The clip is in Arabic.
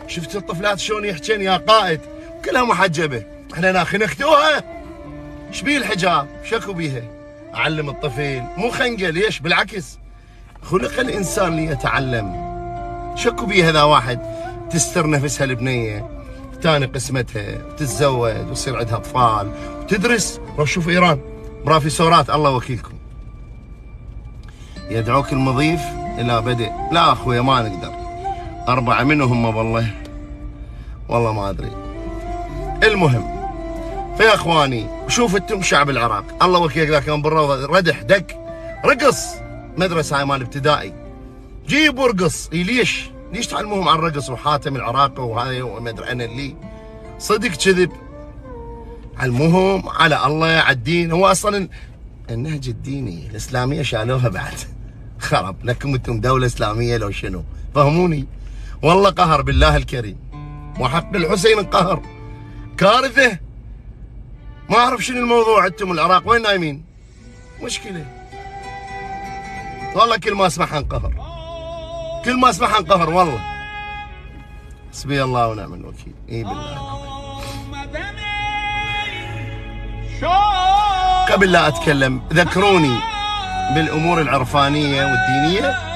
شفت الطفلات شلون يحكين يا قائد، كلها محجبه، احنا ناخنختوها. ايش بيه الحجاب؟ شكو بيها؟ اعلم الطفل مو خنقه، ليش؟ بالعكس خلق الانسان ليتعلم. شكو بيه هذا واحد تستر نفسها البنيه، ثاني قسمتها وتتزوج ويصير عندها اطفال وتدرس. روح شوف ايران بروفيسورات الله وكيلكم. يدعوك المضيف الى بدء. لا اخويا ما نقدر، 4 منهم والله ما ادري. المهم فيا اخواني شوف انتم شعب العراق الله وكيلك، ذاك يوم بالروضه ردح دق رقص، مدرسه هاي مال ابتدائي، جيب وارقص. ليش تعلموهم عن الرقص وحاتم العراقي وهذا وما ادري انا اللي صدق كذب؟ علموهم على الله على الدين. هو اصلا النهج الديني الاسلاميه شالوها بعد خرب لكم انتم دوله اسلاميه لو شنو، فهموني. والله قهر بالله الكريم، وحق الحسين القهر كارثه. ما اعرف شنو الموضوع، انتم العراق وين نايمين؟ مشكله والله، كل ما اسمع انقهر، كل ما اسمع انقهر والله. حسبي الله ونعم الوكيل. اي بالله. قبل لا اتكلم ذكروني بالامور العرفانيه والدينيه